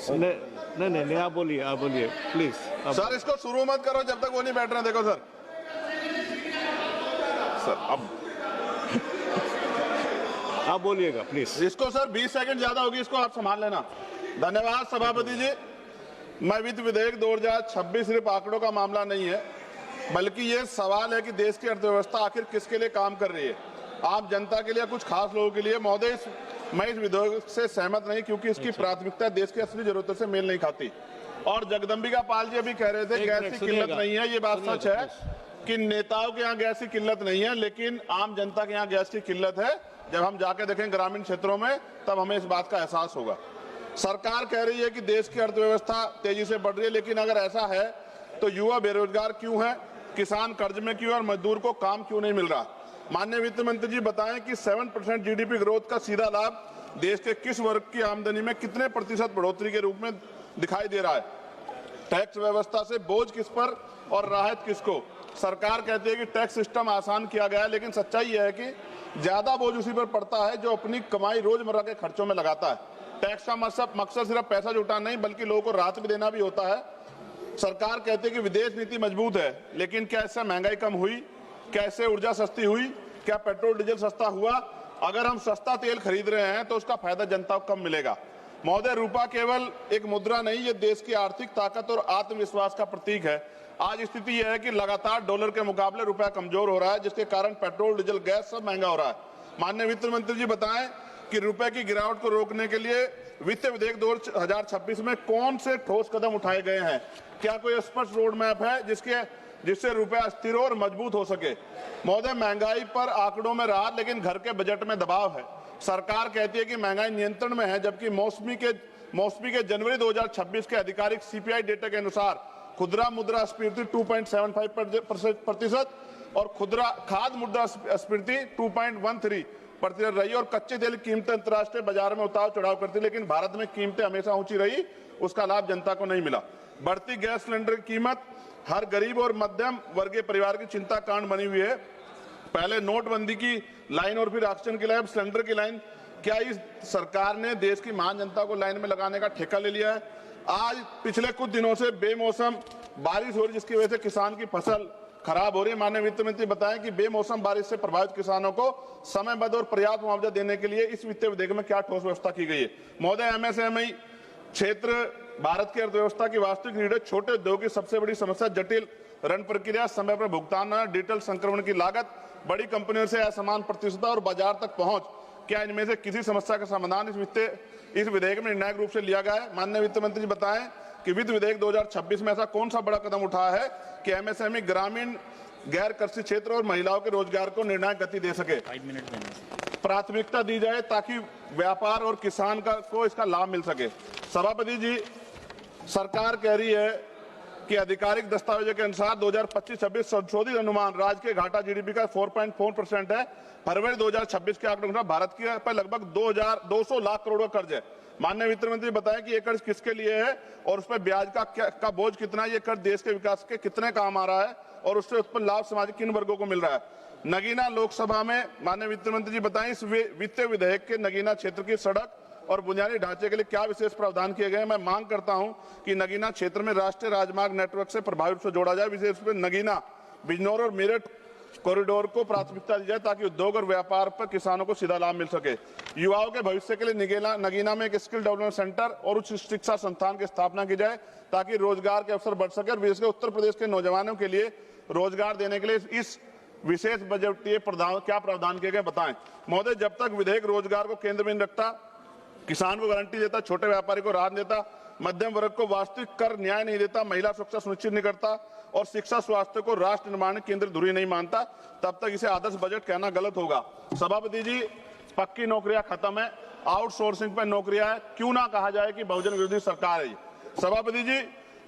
नहीं नहीं नहीं, आप बोलिए प्लीज। सर इसको शुरू मत करो जब तक वो नहीं बैठ रहे। देखो सर अब आप बोलिएगा प्लीज। इसको सर 20 सेकंड ज्यादा होगी, इसको आप संभाल लेना। धन्यवाद सभापति जी। मैं वित्त विधेयक 2026 सिर्फ आंकड़ों का मामला नहीं है, बल्कि ये सवाल है कि देश की अर्थव्यवस्था आखिर किसके लिए काम कर रही है, आम जनता के लिए, कुछ खास लोगों के लिए। महोदय, मैं इस विधेयक से सहमत नहीं, क्योंकि इसकी प्राथमिकता देश की असली जरूरतों से मेल नहीं खाती। और जगदम्बिका पाल जी अभी कह रहे थे गैस की किल्लत नहीं है। ये बात सच है कि नेताओं के यहाँ गैस की किल्लत नहीं है, लेकिन आम जनता के यहाँ गैस की किल्लत है। जब हम जाके देखें ग्रामीण क्षेत्रों में, तब हमें इस बात का एहसास होगा। सरकार कह रही है कि देश की अर्थव्यवस्था तेजी से बढ़ रही है, लेकिन अगर ऐसा है तो युवा बेरोजगार क्यों है, किसान कर्ज में क्यों और मजदूर को काम क्यों नहीं मिल रहा। माननीय वित्त मंत्री जी बताएं कि 7% जीडीपी ग्रोथ का सीधा लाभ देश के किस वर्ग की आमदनी में कितने प्रतिशत बढ़ोतरी के रूप में दिखाई दे रहा है। टैक्स व्यवस्था से बोझ किस पर और राहत किसको। सरकार कहती है कि टैक्स सिस्टम आसान किया गया है, लेकिन सच्चाई यह है कि ज्यादा बोझ उसी पर पड़ता है जो अपनी कमाई रोजमर्रा के खर्चों में लगाता है। टैक्स का मकसद सिर्फ पैसा जुटाना नहीं, बल्कि लोगों को राहत भी देना भी होता है। सरकार कहती है कि विदेश नीति मजबूत है, लेकिन क्या इससे महंगाई कम हुई, क्या इससे ऊर्जा सस्ती हुई, क्या पेट्रोल डीजल सस्ता हुआ। अगर हम सस्ता तेल खरीद रहे हैं तो उसका फायदा जनता को कम मिलेगा। महोदय, रुपया केवल एक मुद्रा नहीं, ये देश की आर्थिक ताकत और आत्मविश्वास का प्रतीक है। आज स्थिति यह है कि लगातार डॉलर के मुकाबले रुपया कमजोर हो रहा है, जिसके कारण पेट्रोल डीजल गैस सब महंगा हो रहा है। माननीय वित्त मंत्री जी बताएं कि रुपए की गिरावट को रोकने के लिए वित्त विधेयक 2026 में कौन से ठोस कदम उठाए गए हैं। क्या कोई स्पष्ट रोड मैप है जिससे रुपया स्थिर और मजबूत हो सके। महोदय, महंगाई पर आंकड़ों में राहत, लेकिन घर के बजट में दबाव है। सरकार कहती है कि महंगाई नियंत्रण में है, जबकि मौसमी के जनवरी 2026 के आधिकारिक सीपीआई डेटा के अनुसार खुदरा मुद्रास्फीति 2.75% और खाद्य मुद्रास्फीति 2.13% रही। और कच्चे तेल की कीमतें अंतर्राष्ट्रीय बाजार में उतार चढ़ाव करती, लेकिन भारत में कीमतें हमेशा ऊंची रही, उसका लाभ जनता को नहीं मिला। बढ़ती गैस सिलेंडर की कीमत हर गरीब और मध्यम वर्गीय परिवार की चिंता कारण बनी हुई है। पहले नोटबंदी की लाइन और फिर ऑक्सीजन की लाइन, सिलेंडर की लाइन। क्या इस सरकार ने देश की महान जनता को लाइन में लगाने का ठेका ले लिया है। आज पिछले कुछ दिनों से बेमौसम बारिश हो रही, जिसकी वजह से किसान की फसल खराब हो रही है। माननीय वित्त मंत्री बताएं कि बेमौसम बारिश से प्रभावित किसानों को समयबद्ध और पर्याप्त मुआवजा देने के लिए इस वित्त विधेयक में क्या ठोस व्यवस्था की गई है। महोदय, एमएसएमई क्षेत्र भारत की अर्थव्यवस्था की वास्तविक रीढ़ है। छोटे उद्योग की सबसे बड़ी समस्या जटिल ऋण प्रक्रिया, समय पर भुगतान, डिजिटल संक्रमण की लागत, बड़ी कंपनियों से असमान प्रतिस्पर्धा और बाजार तक पहुंच। क्या इनमें से किसी समस्या का समाधान इस विधेयक में निर्णायक रूप से लिया गया है। माननीय वित्त मंत्री जी बताएं कि वित्त विधेयक 2026 में ऐसा कौन सा बड़ा कदम उठाया है कि एमएसएमई, ग्रामीण, गैर कृषि क्षेत्र और महिलाओं के रोजगार को निर्णायक गति दे सके। 5 मिनट प्राथमिकता दी जाए ताकि व्यापार और किसान को इसका लाभ मिल सके। सभापति जी, सरकार कह रही है कि आधिकारिक दस्तावेजों के अनुसार 2025-26 संशोधित अनुमान राज्य के घाटा जीडीपी का 4.4% है। फरवरी 2026 के आंकड़ों के अनुसार भारत की पर लगभग 200 लाख करोड़ का कर्ज है। माननीय वित्त मंत्री बताएं कि ये कर्ज किसके लिए है और उस पर ब्याज का बोझ कितना है। ये कर्ज देश के विकास के कितने काम आ रहा है और उससे उत्पन्न लाभ समाज किन वर्गों को मिल रहा है। नगीना लोकसभा में माननीय वित्त मंत्री जी बताएं इस वित्त विधेयक के नगीना क्षेत्र की सड़क और बुनियादी ढांचे के लिए क्या विशेष प्रावधान किए गए हैं। मैं मांग करता हूं कि नगीना क्षेत्र में राष्ट्रीय राजमार्ग नेटवर्क से प्रभावी रूप से जोड़ा जाए। विशेष रूप से नगीना, बिजनौर और मेरठ कॉरिडोर को प्राथमिकता दी जाए ताकि उद्योग और व्यापार पर किसानों को सीधा लाभ मिल सके। युवाओं के भविष्य के लिए नगीना में एक स्किल डेवलपमेंट सेंटर और उच्च शिक्षा संस्थान की स्थापना की जाए ताकि रोजगार के अवसर बढ़ सके। और विशेषकर उत्तर प्रदेश के नौजवानों के लिए रोजगार देने के लिए इस विशेष बजटीय क्या प्रावधान किए गए बताएं। महोदय, जब तक विधेयक रोजगार को केंद्र में रखता, किसान को गारंटी देता, छोटे व्यापारी को राहत देता, मध्यम वर्ग को वास्तविक कर न्याय नहीं देता, महिला सुरक्षा सुनिश्चित नहीं करता और शिक्षा स्वास्थ्य को राष्ट्र निर्माण केंद्र धुरी नहीं मानता, तब तक इसे आदर्श बजट कहना गलत होगा। सभापति जी, पक्की नौकरियां खत्म है, आउटसोर्सिंग पर नौकरियां है। क्यों ना कहा जाए कि बहुजन विरोधी सरकार है। सभापति जी,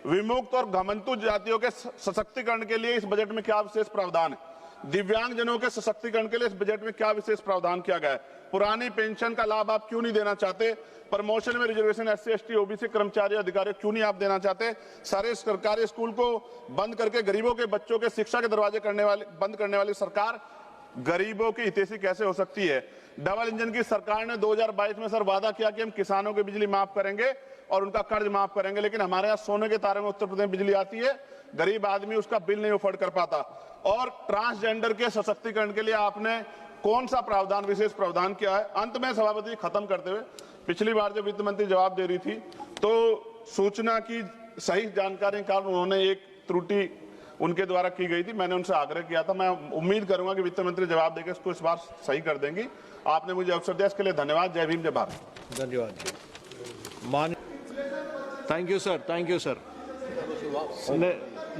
विमुक्त और घमंतु जातियों के सशक्तिकरण के लिए इस बजट में क्या विशेष प्रावधान है। दिव्यांगजनों के सशक्तिकरण के लिए इस बजट में क्या विशेष प्रावधान किया गया है। पुरानी पेंशन का लाभ आप क्यों नहीं देना चाहते। प्रमोशन में रिजर्वेशन SC ST OBC कर्मचारी अधिकारी क्यों नहीं आप देना चाहते। सारे सरकारी स्कूल को बंद करके गरीबों के बच्चों के शिक्षा के दरवाजे बंद करने वाली सरकार गरीबों की हितैषी कैसे हो सकती है। डबल इंजन की सरकार ने 2022 में सर वादा किया कि हम किसानों की बिजली माफ करेंगे और उनका कर्ज माफ करेंगे, लेकिन हमारे यहाँ सोने के तारे में उत्तर प्रदेश में बिजली आती है, गरीब आदमी उसका बिल नहीं अफोर्ड कर पाता। और ट्रांसजेंडर के सशक्तिकरण के लिए आपने कौन सा प्रावधान, विशेष प्रावधान किया है। अंत में सभापति खत्म करते हुए, पिछली बार जब वित्त मंत्री जवाब दे रही थी तो सूचना की सही जानकारी के कारण उन्होंने एक त्रुटि उनके द्वारा की गई थी, मैंने उनसे आग्रह किया था। मैं उम्मीद करूंगा कि वित्त मंत्री जवाब देकर इसको इस बार सही कर देंगी। आपने मुझे अवसर दिया, इसके लिए धन्यवाद। जय भीम, जय भारत। धन्यवाद जी। मान thank you sir, thank you sir.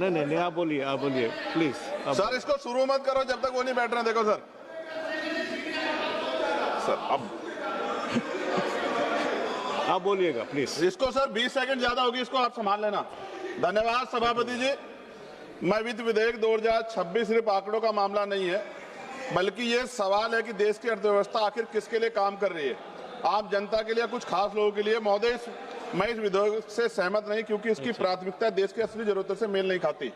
नहीं, आप बोलिए प्लीज। सर इसको शुरू मत करो जब तक वो नहीं बैठ रहे। देखो सर अब आप बोलिएगा प्लीज। इसको सर 20 सेकंड ज्यादा होगी, इसको आप संभाल लेना। धन्यवाद सभापति जी। मैं वित्त विधेयक 2026 सिर्फ आंकड़ों का मामला नहीं है, बल्कि ये सवाल है कि देश की अर्थव्यवस्था आखिर किसके लिए काम कर रही है, आम जनता के लिए, कुछ खास लोगों के लिए। महोदय, मैं इस विधेयक से सहमत नहीं, क्योंकि इसकी प्राथमिकता देश की असली जरूरतों से मेल नहीं खाती।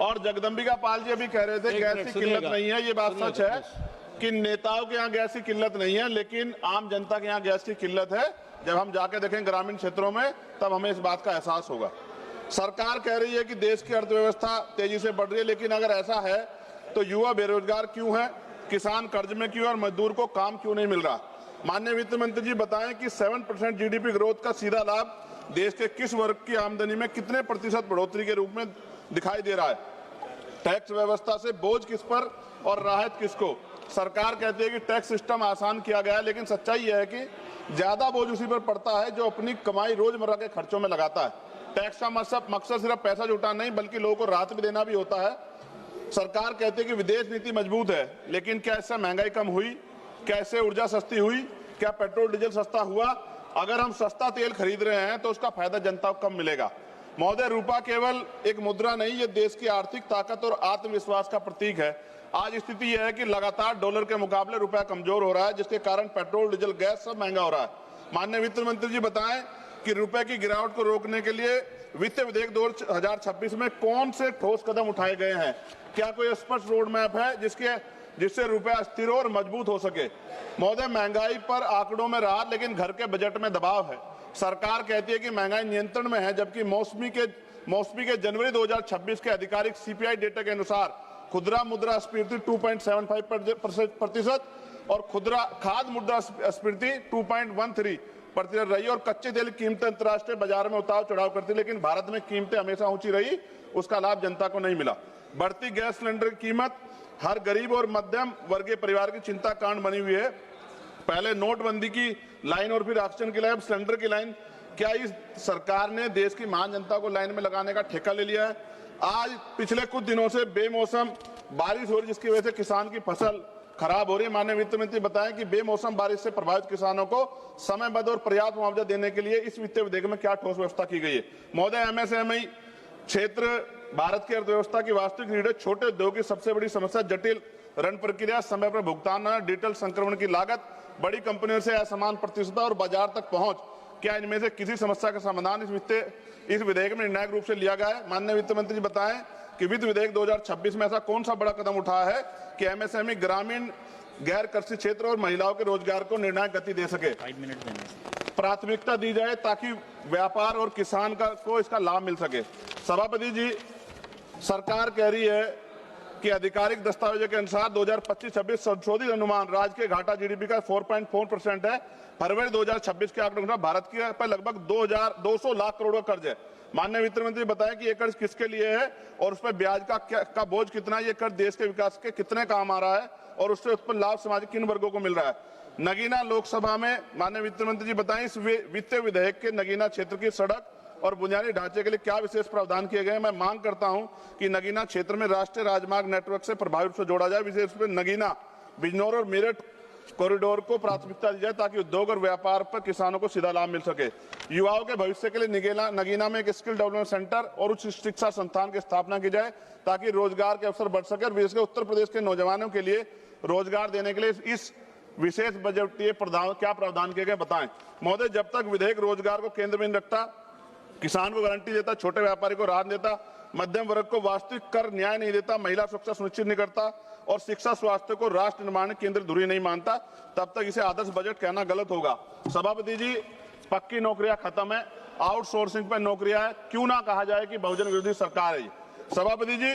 और जगदम्बिका पाल जी अभी कह रहे थे गैस की किल्लत नहीं है, ये बात सच है कि नेताओं के यहाँ गैस की किल्लत नहीं है, लेकिन आम जनता के यहाँ गैस की किल्लत है। जब हम जाके देखें ग्रामीण क्षेत्रों में, तब हमें इस बात का एहसास होगा। सरकार कह रही है कि देश की अर्थव्यवस्था तेजी से बढ़ रही है, लेकिन अगर ऐसा है तो युवा बेरोजगार क्यों है, किसान कर्ज में क्यों और मजदूर को काम क्यों नहीं मिल रहा। माननीय वित्त मंत्री जी बताएं कि 7% जीडीपी ग्रोथ का सीधा लाभ देश के किस वर्ग की आमदनी में कितने प्रतिशत बढ़ोतरी के रूप में दिखाई दे रहा है। टैक्स व्यवस्था से बोझ किस पर और राहत किसको। सरकार कहती है कि टैक्स सिस्टम आसान किया गया है, लेकिन सच्चाई यह है कि ज्यादा बोझ उसी पर पड़ता है जो अपनी कमाई रोजमर्रा के खर्चों में लगाता है। टैक्स का मकसद सिर्फ पैसा जुटाना नहीं, बल्कि लोगों को राहत भी देना भी होता है। सरकार कहती है कि विदेश नीति मजबूत है, लेकिन क्या इससे महंगाई कम हुई, क्या इससे ऊर्जा सस्ती हुई, क्या पेट्रोल डीजल सस्ता हुआ। अगर हम सस्ता तेल खरीद रहे हैं तो उसका फायदा जनता को कम मिलेगा। महोदय, रूपा केवल एक मुद्रा नहीं, ये देश की आर्थिक ताकत और आत्मविश्वास का प्रतीक है। आज स्थिति यह है कि लगातार डॉलर के मुकाबले रुपया कमजोर हो रहा है, जिसके कारण पेट्रोल डीजल गैस सब महंगा हो रहा है। माननीय वित्त मंत्री जी बताएं कि रुपए की गिरावट को रोकने के लिए वित्त विधेयक 2026 में कौन से ठोस कदम उठाए गए हैं। क्या कोई स्पष्ट रोड मैप है जिससे रुपया स्थिर और मजबूत हो सके। महोदय, महंगाई पर आंकड़ों में राहत, लेकिन घर के बजट में दबाव है। सरकार कहती है कि महंगाई नियंत्रण में है, जबकि मौसमी के जनवरी 2026 के आधिकारिक सीपीआई डेटा के अनुसार खुदरा मुद्रास्फीति 2.75% और खाद्य मुद्रास्फीति 2.13% रही और कच्चे तेल की कीमतें अंतर्राष्ट्रीय बाजार में उतार चढ़ाव करती, लेकिन भारत में कीमतें हमेशा ऊंची रही, उसका लाभ जनता को नहीं मिला। बढ़ती गैस सिलेंडर की कीमत हर गरीब और मध्यम वर्गीय परिवार की चिंता कारण बनी हुई है। पहले नोटबंदी की लाइन और फिर ऑक्सीजन की लाइन, सिलेंडर की लाइन। क्या इस सरकार ने देश की महान जनता को लाइन में लगाने का ठेका ले लिया है। आज पिछले कुछ दिनों से बेमौसम बारिश हो रही, जिसकी वजह से किसान की फसल खराब हो रही है। माननीय वित्त मंत्री बताएं कि बेमौसम बारिश से प्रभावित किसानों को समयबद्ध और पर्याप्त मुआवजा देने के लिए इस वित्तीय विधेयक में क्या ठोस व्यवस्था की गई है। महोदय, एमएसएमई क्षेत्र भारत की अर्थव्यवस्था की वास्तविक रीढ़ है। छोटे उद्योग की सबसे बड़ी समस्या जटिल ऋण प्रक्रिया, समय पर भुगतान, डिजिटल संक्रमण की लागत, बड़ी कंपनियों से असमान प्रतिस्पर्धा और बाजार तक पहुंच। क्या इनमें से किसी समस्या का समाधान इस विधेयक में निर्णायक रूप से लिया गया है। माननीय वित्त मंत्री जी बताएं कि वित्त विधेयक 2026 में ऐसा कौन सा बड़ा कदम उठाया है कि एमएसएमई, ग्रामीण, गैर कृषि क्षेत्र और महिलाओं के रोजगार को निर्णायक गति दे सके। 5 मिनट देने प्राथमिकता दी जाए ताकि व्यापार और किसान को इसका लाभ मिल सके। सभापति जी, सरकार कह रही है कि आधिकारिक दस्तावेजों के अनुसार 2025-26 संशोधित अनुमान राज्य के घाटा जीडीपी का 4.4% है। फरवरी 2026 के आंकड़ों के अनुसार भारत के पर लगभग 200 लाख करोड़ का कर्ज है। माननीय वित्त मंत्री बताएं कि ये कर्ज किसके लिए है और उस पर ब्याज का बोझ कितना है। ये कर्ज देश के विकास के कितने काम आ रहा है और उससे उत्पन्न लाभ समाज किन वर्गों को मिल रहा है। नगीना लोकसभा में माननीय वित्त मंत्री जी बताएं इस वित्तीय विधेयक के नगीना क्षेत्र की सड़क और बुनियादी ढांचे के लिए क्या विशेष प्रावधान किए गए। मैं मांग करता हूं कि नगीना क्षेत्र में राष्ट्रीय राजमार्ग नेटवर्क से प्रभावी रूप से जोड़ा जाए। विशेष रूप से नगीना, बिजनौर और मेरठ कॉरिडोर को प्राथमिकता दी जाए ताकि उद्योग और व्यापार पर किसानों को सीधा लाभ मिल सके। युवाओं के भविष्य के लिए नगीना में एक स्किल डेवलपमेंट सेंटर और उच्च शिक्षा संस्थान की स्थापना की जाए ताकि रोजगार के अवसर बढ़ सके और विशेषकर उत्तर प्रदेश के नौजवानों के लिए रोजगार देने के लिए इस विशेष बजटीय क्या प्रावधान किए गए बताएं। महोदय, जब तक विधेयक रोजगार को केंद्र में रखता, किसान को गारंटी देता, छोटे व्यापारी को राहत देता, मध्यम वर्ग को वास्तविक कर न्याय नहीं देता, महिला सुरक्षा सुनिश्चित नहीं करता और शिक्षा स्वास्थ्य को राष्ट्र निर्माण केंद्र धुरी नहीं मानता, तब तक इसे आदर्श बजट कहना गलत होगा। सभापति जी, पक्की नौकरियां खत्म है, आउटसोर्सिंग पर नौकरियां है, क्यों ना कहा जाए कि बहुजन विरोधी सरकार है। सभापति जी,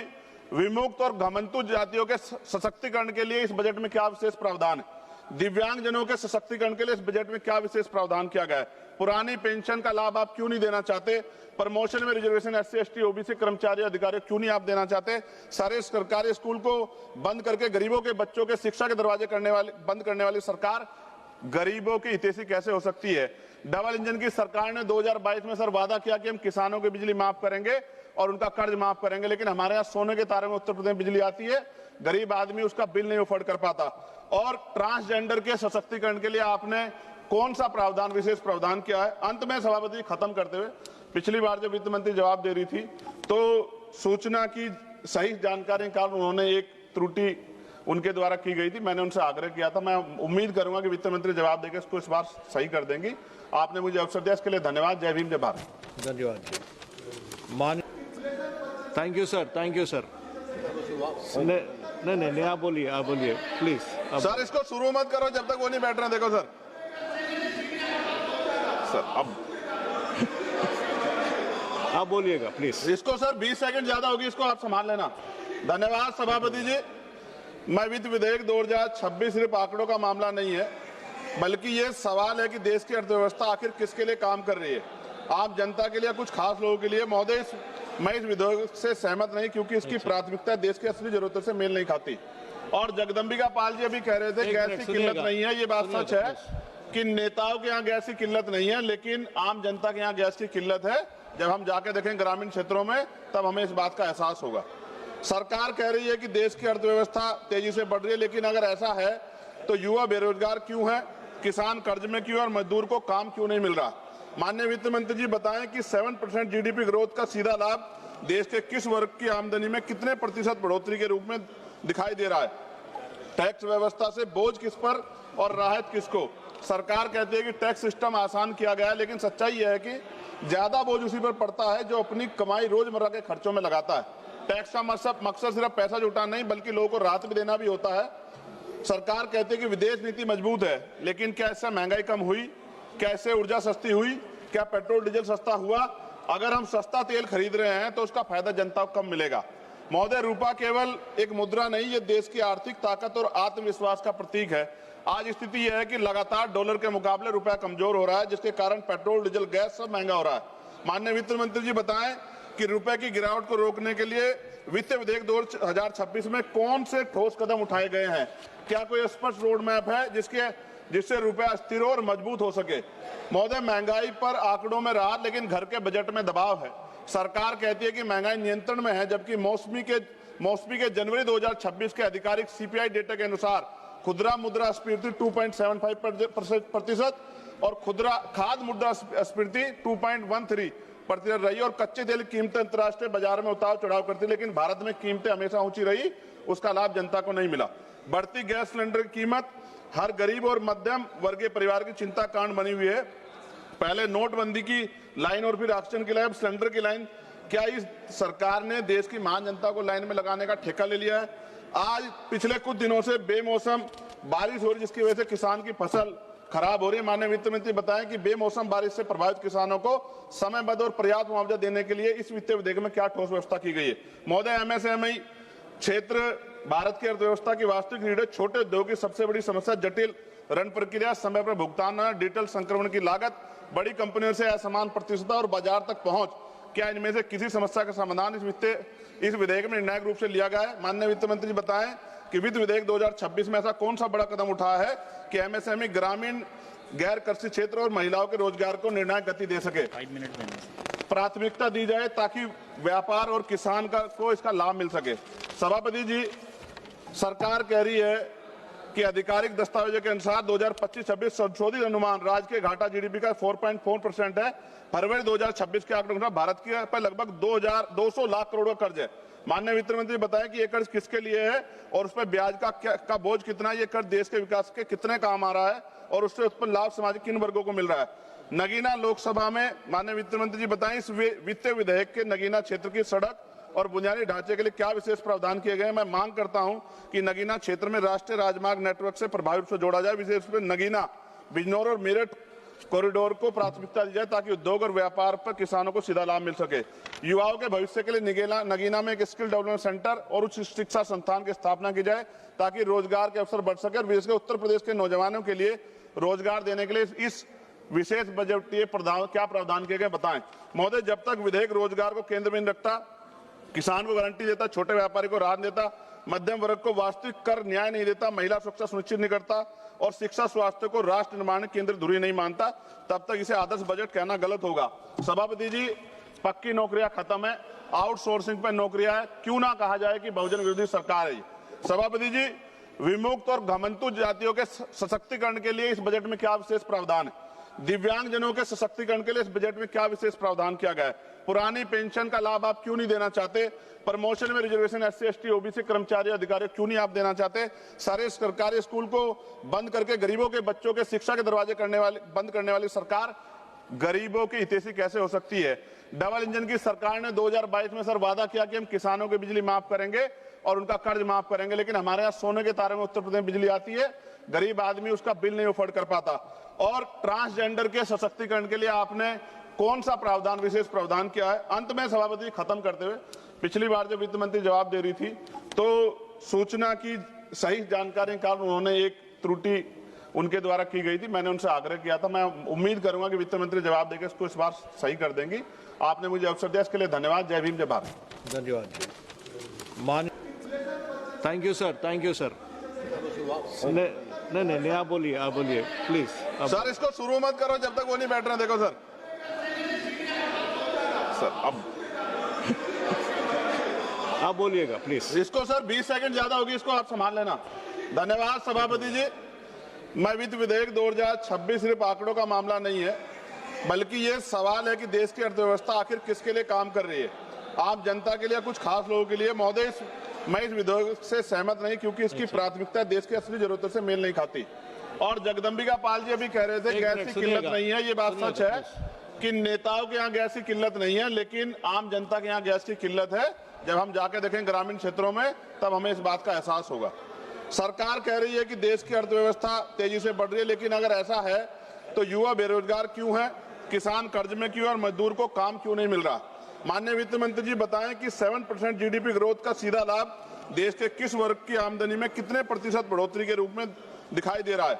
विमुक्त और घमंतु जातियों के सशक्तिकरण के लिए इस बजट में क्या विशेष प्रावधान है? दिव्यांगजनों के सशक्तिकरण के लिए इस बजट में क्या विशेष प्रावधान किया गया है? पुरानी पेंशन का लाभ आप क्यों नहीं देना चाहते? प्रमोशन में रिजर्वेशन एससी एसटी ओबीसी कर्मचारी अधिकारियों क्यों नहीं आप देना चाहते? सारे सरकारी स्कूल को बंद करके गरीबों के बच्चों के शिक्षा के दरवाजे बंद करने वाली सरकार गरीबों की हितैषी कैसे हो सकती है? डबल इंजन की सरकार ने 2022 में सर वादा किया कि हम किसानों की बिजली माफ करेंगे और उनका कर्ज माफ करेंगे, लेकिन हमारे यहाँ सोने के तारे में उत्तर प्रदेश में बिजली आती है, गरीब आदमी उसका बिल नहीं अफोर्ड कर पाता। और ट्रांसजेंडर के सशक्तिकरण के लिए आपने कौन सा प्रावधान, विशेष प्रावधान किया है? अंत में सभापति खत्म करते हुए, पिछली बार जब वित्त मंत्री जवाब दे रही थी तो सूचना की सही जानकारी के कारण उन्होंने एक त्रुटि उनके द्वारा की गई थी, मैंने उनसे आग्रह किया था। मैं उम्मीद करूंगा कि वित्त मंत्री जवाब देकर इसको इस बार सही कर देंगी। आपने मुझे अवसर दिया, इसके लिए धन्यवाद। जय भीम, जय भारत। धन्यवाद। Thank you sir, thank you sir. नहीं, आप बोलिए प्लीज। सर इसको शुरू मत करो जब तक वो नहीं बैठ रहे। देखो सर अब आप बोलिएगा प्लीज। इसको सर 20 सेकंड ज्यादा होगी, इसको आप संभाल लेना। धन्यवाद सभापति जी। मैं वित्त विधेयक 2026 सिर्फ आंकड़ों का मामला नहीं है, बल्कि ये सवाल है कि देश की अर्थव्यवस्था आखिर किसके लिए काम कर रही है? आम जनता के लिए, कुछ खास लोगों के लिए? महोदय, मैं इस विधेयक से सहमत नहीं, क्योंकि इसकी प्राथमिकता देश की असली जरूरतों से मेल नहीं खाती। और जगदम्बिका पाल जी अभी कह रहे थे गैस की किल्लत नहीं है। ये बात सच है कि नेताओं के यहाँ गैस की किल्लत नहीं है, लेकिन आम जनता के यहाँ गैस की किल्लत है। जब हम जाके देखें ग्रामीण क्षेत्रों में, तब हमें इस बात का एहसास होगा। सरकार कह रही है कि देश की अर्थव्यवस्था तेजी से बढ़ रही है, लेकिन अगर ऐसा है तो युवा बेरोजगार क्यों है, किसान कर्ज में क्यों, और मजदूर को काम क्यों नहीं मिल रहा? माननीय वित्त मंत्री जी बताएं कि 7% जीडीपी ग्रोथ का सीधा लाभ देश के किस वर्ग की आमदनी में कितने प्रतिशत बढ़ोतरी के रूप में दिखाई दे रहा है? टैक्स व्यवस्था से बोझ किस पर और राहत किसको? सरकार कहती है कि टैक्स सिस्टम आसान किया गया है, लेकिन सच्चाई यह है कि ज्यादा बोझ उसी पर पड़ता है जो अपनी कमाई रोजमर्रा के खर्चों में लगाता है। टैक्स का मकसद सिर्फ पैसा जुटाना नहीं, बल्कि लोगों को राहत भी देना भी होता है। सरकार कहती है कि विदेश नीति मजबूत है, लेकिन क्या इससे महंगाई कम हुई? क्या इससे ऊर्जा सस्ती हुई? क्या पेट्रोल डीजल सस्ता हुआ? अगर हम सस्ता तेल खरीद रहे हैं तो उसका फायदा जनता को कम मिलेगा। महोदय, रूपा केवल एक मुद्रा नहीं, ये देश की आर्थिक ताकत और आत्मविश्वास का प्रतीक है। आज स्थिति यह है कि लगातार डॉलर के मुकाबले रुपया कमजोर हो रहा है, जिसके कारण पेट्रोल डीजल गैस सब महंगा हो रहा है। माननीय वित्त मंत्री जी बताएं कि रुपए की गिरावट को रोकने के लिए वित्त विधेयक 2026 में कौन से ठोस कदम उठाए गए हैं? क्या कोई स्पष्ट रोड मैप है जिससे रुपया स्थिर और मजबूत हो सके? महोदय, महंगाई पर आंकड़ों में राहत, लेकिन घर के बजट में दबाव है। सरकार कहती है कि महंगाई नियंत्रण में है, जबकि मौसमी के जनवरी 2026 के आधिकारिक सीपीआई डेटा के अनुसार खुदरा मुद्रास्फीति 2.75% और खाद्य मुद्रास्फीति 2.13% रही, और कच्चे तेल की कीमतें अंतर्राष्ट्रीय बाजार में उतार चढ़ाव करती, लेकिन भारत में कीमतें हमेशा ऊंची रही, उसका लाभ जनता को नहीं मिला। बढ़ती गैस सिलेंडर की कीमत हर गरीब और मध्यम वर्गीय परिवार की चिंता कारण बनी हुई है। पहले नोटबंदी की लाइन और फिर ऑक्सीजन की लाइन, सिलेंडर की लाइन। क्या इस सरकार ने देश की महान जनता को लाइन में लगाने का ठेका ले लिया है? आज पिछले कुछ दिनों से बेमौसम बारिश हो रही, जिसकी वजह से किसान की फसल खराब हो रही है। माननीय वित्त मंत्री बताएं कि बेमौसम बारिश से प्रभावित किसानों को समयबद्ध और पर्याप्त मुआवजा देने के लिए इस वित्तीय विधेयक में क्या ठोस व्यवस्था की गई है? महोदय, एमएसएमई क्षेत्र भारत की अर्थव्यवस्था की वास्तविक रीढ़ है। छोटे उद्योग की सबसे बड़ी समस्या जटिल ऋण प्रक्रिया, समय पर भुगतान, डिजिटल संक्रमण की लागत, बड़ी कंपनियों से असमान प्रतिस्पर्धा और बाजार तक पहुंच। क्या इनमें से किसी समस्या का समाधान इस विधेयक में निर्णायक रूप से लिया गया है? माननीय वित्त मंत्री जी बताएं कि वित्त विधेयक 2026 में ऐसा कौन सा बड़ा कदम उठाया है कि एमएसएमई, ग्रामीण, गैर कृषि क्षेत्र और महिलाओं के रोजगार को निर्णायक गति दे सके? 5 मिनट में प्राथमिकता दी जाए ताकि व्यापार और किसान को इसका लाभ मिल सके। सभापति जी, सरकार कह रही है कि आधिकारिक दस्तावेजों के अनुसार 2025-26 संशोधित अनुमान राज्य के घाटा जीडीपी का 4.4% है। फरवरी 2026 के आंकड़ों के अनुसार भारत के पर लगभग 200 लाख करोड़ का कर्ज है। माननीय वित्त मंत्री बताएं कि ये कर्ज किसके लिए है और उस पर ब्याज का बोझ कितना है? ये कर्ज देश के विकास के कितने काम आ रहा है और उससे उत्पन्न लाभ समाज के किन वर्गों को मिल रहा है? नगीना लोकसभा में माननीय वित्त मंत्री जी बताएं इस वित्तीय विधेयक के नगीना क्षेत्र की सड़क और बुनियादी ढांचे के लिए क्या विशेष प्रावधान किए गए। मैं मांग करता हूं कि नगीना क्षेत्र में राष्ट्रीय राजमार्ग नेटवर्क से प्रभावी रूप से जोड़ा जाए, विशेष रूप से नगीना, बिजनौर और मेरठ कॉरिडोर को प्राथमिकता दी जाए ताकि उद्योग और व्यापार पर किसानों को सीधा लाभ मिल सके। युवाओं के भविष्य के लिए नगीना में एक स्किल डेवलपमेंट सेंटर और उच्च शिक्षा संस्थान की स्थापना की जाए ताकि रोजगार के अवसर बढ़ सके और विशेषकर उत्तर प्रदेश के नौजवानों के लिए रोजगार देने के लिए इस विशेष बजटीय क्या प्रावधान किए गए बताएं। महोदय, जब तक विधेयक रोजगार को केंद्र में नहीं रखता, किसान को गारंटी देता, छोटे व्यापारी को राहत देता, मध्यम वर्ग को वास्तविक कर न्याय नहीं देता, महिला सुरक्षा सुनिश्चित नहीं करता और शिक्षा स्वास्थ्य को राष्ट्र निर्माण केंद्र धुरी नहीं मानता, तब तक इसे आदर्श बजट कहना गलत होगा। सभापति जी, पक्की नौकरियां खत्म है, आउटसोर्सिंग पर नौकरियां है, क्यों ना कहा जाए कि बहुजन विरोधी सरकार है। सभापति जी, विमुक्त और घमंतु जातियों के सशक्तिकरण के लिए इस बजट में क्या विशेष प्रावधान है। दिव्यांग जनों के सशक्तिकरण के लिए इस बजट में क्या विशेष प्रावधान किया गया है। पुरानी पेंशन का लाभ आप क्यों नहीं देना चाहते। प्रमोशन में रिजर्वेशन SC ST OBC कर्मचारी अधिकारी क्यों नहीं आप देना चाहते। सारे सरकारी स्कूल को बंद करके गरीबों के बच्चों के शिक्षा के दरवाजे बंद करने वाली सरकार गरीबों की हितैषी कैसे हो सकती है। डबल इंजन की सरकार ने 2022 में सर वादा किया कि हम किसानों की बिजली माफ करेंगे और उनका कर्ज माफ करेंगे, लेकिन हमारे यहाँ सोने के तारे में उत्तर प्रदेश में बिजली आती है, गरीब आदमी उसका बिल नहीं अफोर्ड कर पाता। और ट्रांसजेंडर के सशक्तिकरण के लिए आपने कौन सा प्रावधान, विशेष प्रावधान किया है। अंत में सभापति खत्म करते हुए, पिछली बार जब वित्त मंत्री जवाब दे रही थी तो सूचना की सही जानकारी के कारण उन्होंने एक त्रुटि उनके द्वारा की गई थी, मैंने उनसे आग्रह किया था। मैं उम्मीद करूंगा कि वित्त मंत्री जवाब देकर इसको इस बार सही कर देंगी। आपने मुझे अवसर दिया, इसके लिए धन्यवाद। जय भीम, जय भारत। धन्यवाद। Thank you sir, thank you sir. नहीं, आप बोलिए प्लीज। सर, इसको शुरू मत करो जब तक वो नहीं बैठ रहे। देखो सर, अब आप बोलिएगा प्लीज। इसको सर 20 सेकंड ज्यादा होगी, इसको आप संभाल लेना। धन्यवाद सभापति जी। मैं वित्त विधेयक 2026 सिर्फ आंकड़ों का मामला नहीं है, बल्कि ये सवाल है कि देश की अर्थव्यवस्था आखिर किसके लिए काम कर रही है। आम जनता के लिए, कुछ खास लोगों के लिए। महोदय, मैं इस विधेयक से सहमत नहीं, क्योंकि इसकी प्राथमिकता देश की असली जरूरतों से मेल नहीं खाती। और जगदम्बिका पाल जी अभी कह रहे थे गैस की किल्लत नहीं है। ये बात सच है कि नेताओं के यहाँ गैस की किल्लत नहीं है, लेकिन आम जनता के यहाँ गैस की किल्लत है। जब हम जाके देखें ग्रामीण क्षेत्रों में, तब हमें इस बात का एहसास होगा। सरकार कह रही है कि देश की अर्थव्यवस्था तेजी से बढ़ रही है, लेकिन अगर ऐसा है तो युवा बेरोजगार क्यों है, किसान कर्ज में क्यों है और मजदूर को काम क्यों नहीं मिल रहा। माननीय वित्त मंत्री जी बताएं कि 7% GDP ग्रोथ का सीधा लाभ देश के किस वर्ग की आमदनी में कितने प्रतिशत बढ़ोतरी के रूप में दिखाई दे रहा है।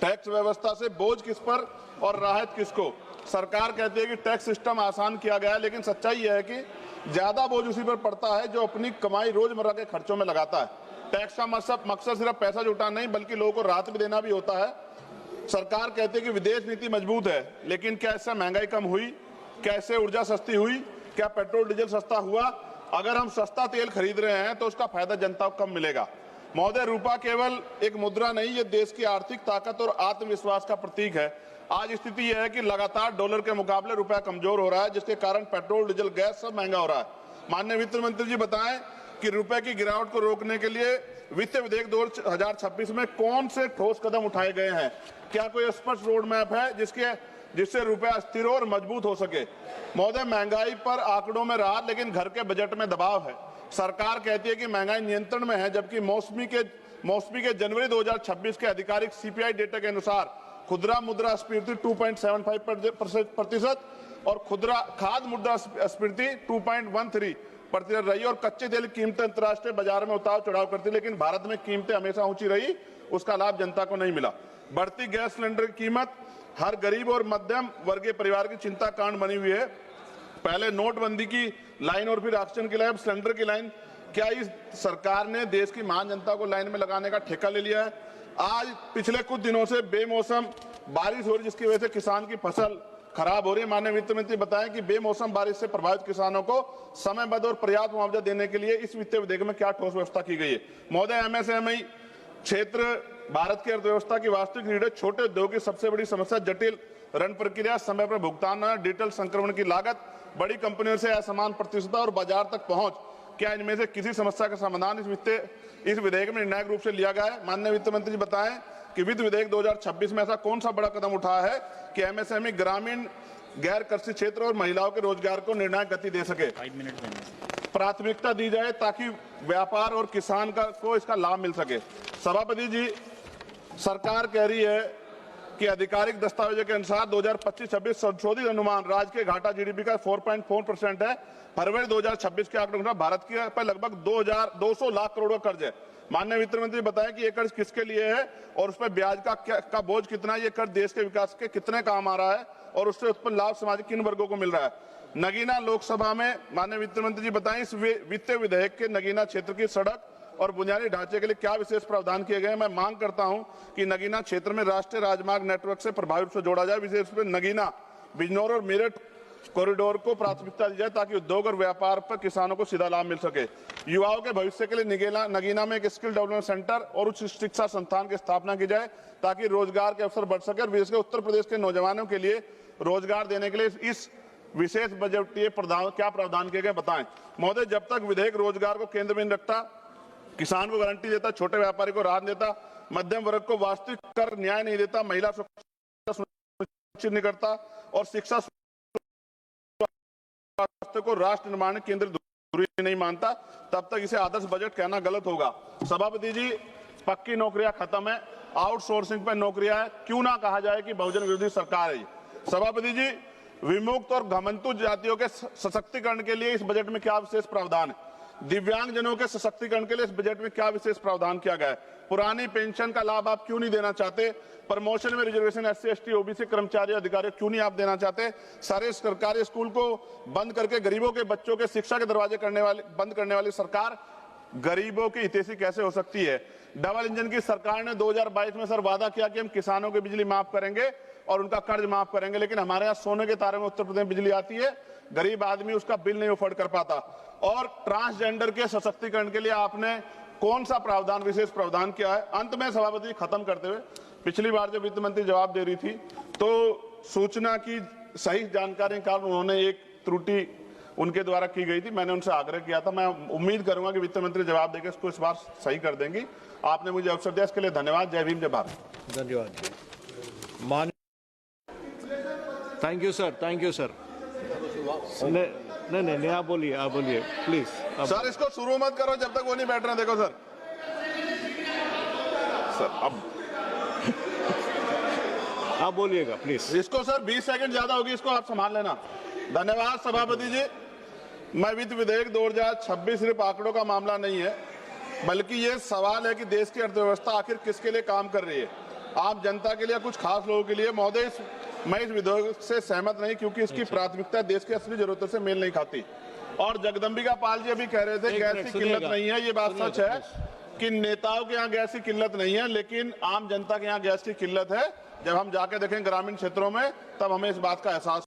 टैक्स व्यवस्था से बोझ किस पर और राहत किसको। सरकार कहती है कि टैक्स सिस्टम आसान किया गया है, लेकिन सच्चाई यह है कि ज्यादा बोझ उसी पर पड़ता है जो अपनी कमाई रोजमर्रा के खर्चों में लगाता है। टैक्स का मकसद सिर्फ पैसा जुटाना नहीं, बल्कि लोगों को राहत भी देना भी होता है। सरकार कहती है कि विदेश नीति मजबूत है, लेकिन क्या इससे महंगाई कम हुई, क्या इससे ऊर्जा सस्ती हुई, क्या पेट्रोल डीजल सस्ता हुआ। अगर हम सस्ता तेल खरीद रहे हैं तो उसका फायदा जनता को कम मिलेगा। महोदय, रुपया केवल एक मुद्रा नहीं, ये देश की आर्थिक ताकत और आत्मविश्वास का प्रतीक है। आज स्थिति यह है कि लगातार डॉलर के मुकाबले रुपया कमजोर हो रहा है, जिसके कारण पेट्रोल डीजल गैस सब महंगा हो रहा है। माननीय वित्त मंत्री जी बताएं कि रुपए की गिरावट को रोकने के लिए वित्त विधेयक 2026 में कौन से ठोस कदम उठाए गए हैं। क्या कोई स्पष्ट रोड मैप है जिससे रुपया स्थिर और मजबूत हो सके। महोदय, महंगाई पर आंकड़ों में राहत, लेकिन घर के बजट में दबाव है। सरकार कहती है कि महंगाई नियंत्रण में है, जबकि मौसमी के जनवरी 2026 के आधिकारिक CPI डेटा के अनुसार खुदरा मुद्रास्फीति 2.75% और खाद्य मुद्रास्फीति 2.13% रही और कच्चे तेल की कीमतें अंतर्राष्ट्रीय बाजार में उतार चढ़ाव करती, लेकिन भारत में कीमतें हमेशा ऊंची रही, उसका लाभ जनता को नहीं मिला। बढ़ती गैस सिलेंडर की कीमत हर गरीब और मध्यम वर्गीय परिवार की चिंता कारण बनी हुई है। पहले नोटबंदी की लाइन और फिर ऑक्सीजन की लाइन, सिलेंडर की लाइन। क्या इस सरकार ने देश की महान जनता को लाइन में लगाने का ठेका ले लिया है। आज पिछले कुछ दिनों से बेमौसम बारिश हो रही, जिसकी वजह से किसान की फसल खराब हो रही है। माननीय वित्त मंत्री बताएं कि बेमौसम बारिश से प्रभावित किसानों को समयबद्ध और पर्याप्त मुआवजा देने के लिए इस वित्तीय विधेयक में क्या ठोस व्यवस्था की गई है। महोदय, MSME क्षेत्र भारत की अर्थव्यवस्था की वास्तविक रीढ़ है। छोटे उद्योग की सबसे बड़ी समस्या जटिल ऋण प्रक्रिया, समय पर भुगतान, डिजिटल संक्रमण की लागत, बड़ी कंपनियों से असमान प्रतिस्पर्धा और बाजार तक पहुंच। क्या इनमें से किसी समस्या का समाधान इस विधेयक में निर्णायक रूप से लिया गया है। माननीय वित्त मंत्री जी बताएं कि वित्त विधेयक 2026 में ऐसा कौन सा बड़ा कदम उठाया है कि MSME ग्रामीण, गैर कृषि क्षेत्र और महिलाओं के रोजगार को निर्णायक गति दे सके। 5 मिनट देने प्राथमिकता दी जाए ताकि व्यापार और किसान को इसका लाभ मिल सके। सभापति जी, सरकार कह रही है कि आधिकारिक दस्तावेजों के अनुसार 2025-26 संशोधित अनुमान राज्य के घाटा जीडीपी का 4.4% है। फरवरी 2026 के आंकड़ों के अनुसार भारत के पर लगभग 200 लाख करोड़ का कर्ज है। माननीय वित्त मंत्री बताएं कि ये कर्ज किसके लिए है और उस पर ब्याज का बोझ कितना है, ये कर्ज देश के विकास के कितने काम आ रहा है और उससे उत्पन्न लाभ समाज के किन वर्गों को मिल रहा है। नगीना लोकसभा में माननीय वित्त मंत्री जी बताएं इस वित्तीय विधेयक के नगीना क्षेत्र की सड़क और बुनियादी ढांचे के लिए क्या विशेष प्रावधान किए गए हैं। मैं मांग करता हूं कि नगीना क्षेत्र में राष्ट्रीय राजमार्ग नेटवर्क से प्रभावी रूप से जोड़ा जाए, विशेष रूप से नगीना, बिजनौर और मेरठ कॉरिडोर को प्राथमिकता दी जाए ताकि उद्योग और व्यापार पर किसानों को सीधा लाभ मिल सके। युवाओं के भविष्य के लिए नगीना में एक स्किल डेवलपमेंट सेंटर और उच्च शिक्षा संस्थान की स्थापना की जाए ताकि रोजगार के अवसर बढ़ सके और विशेषकर उत्तर प्रदेश के नौजवानों के लिए रोजगार देने के लिए इस विशेष बजटीय क्या प्रावधान किए गए बताएं। महोदय, जब तक विधेयक रोजगार को केंद्र में रखता, किसान को गारंटी देता, छोटे व्यापारी को राहत देता, मध्यम वर्ग को वास्तविक कर न्याय नहीं देता, महिला सुरक्षा नहीं करता और शिक्षा को राष्ट्र निर्माण केंद्र जरूरी नहीं मानता, तब तक इसे आदर्श बजट कहना गलत होगा। सभापति जी, पक्की नौकरियां खत्म है, आउटसोर्सिंग पर नौकरियां है, क्यों ना कहा जाए कि बहुजन विरोधी सरकार है। सभापति जी, विमुक्त और घमंतु जातियों के सशक्तिकरण के लिए इस बजट में क्या विशेष प्रावधान है। दिव्यांगजनों के सशक्तिकरण के लिए इस बजट में क्या विशेष प्रावधान किया गया है। पुरानी पेंशन का लाभ आप क्यों नहीं देना चाहते। प्रमोशन में रिजर्वेशन SC ST OBC कर्मचारी अधिकारियों क्यों नहीं आप देना चाहते। सारे सरकारी स्कूल को बंद करके गरीबों के बच्चों के शिक्षा के दरवाजे बंद करने वाली सरकार गरीबों की हितैषी कैसे हो सकती है। डबल इंजन की सरकार ने 2022 में सर वादा किया कि हम किसानों की बिजली माफ करेंगे और उनका कर्ज माफ करेंगे, लेकिन हमारे यहाँ सोने के तारे में उत्तर प्रदेश में बिजली आती है, गरीब आदमी उसका बिल नहीं अफोर्ड कर पाता। और ट्रांसजेंडर के सशक्तिकरण के लिए आपने कौन सा प्रावधान, विशेष प्रावधान किया है। अंत में सभापति खत्म करते हुए, पिछली बार जब वित्त मंत्री जवाब दे रही थी तो सूचना की सही जानकारी के कारण उन्होंने एक त्रुटि उनके द्वारा की गई थी, मैंने उनसे आग्रह किया था। मैं उम्मीद करूंगा कि वित्त मंत्री जवाब देकर इसको इस बार सही कर देंगी। आपने मुझे अवसर दिया, इसके लिए धन्यवाद। जय भीम, जय भारत। धन्यवाद। Thank you sir, thank you sir. नहीं, आप बोलिए प्लीज। सर, इसको शुरू मत करो जब तक वो नहीं बैठ रहे। देखो सर अब आप बोलिएगा प्लीज। इसको सर 20 सेकंड ज्यादा होगी, इसको आप संभाल लेना। धन्यवाद सभापति जी। मैं वित्त विधेयक 2026 सिर्फ आंकड़ों का मामला नहीं है, बल्कि ये सवाल है कि देश की अर्थव्यवस्था आखिर किसके लिए काम कर रही है, आम जनता के लिए, कुछ खास लोगों के लिए। महोदय, मैं इस विधेयक से सहमत नहीं क्योंकि इसकी प्राथमिकता देश की असली जरूरतों से मेल नहीं खाती। और जगदम्बिका पाल जी अभी कह रहे थे गैस की किल्लत नहीं है, ये बात सच है कि नेताओं के यहाँ गैस की किल्लत नहीं है, लेकिन आम जनता के यहाँ गैस की किल्लत है। जब हम जाके देखें ग्रामीण क्षेत्रों में, तब हमें इस बात का एहसास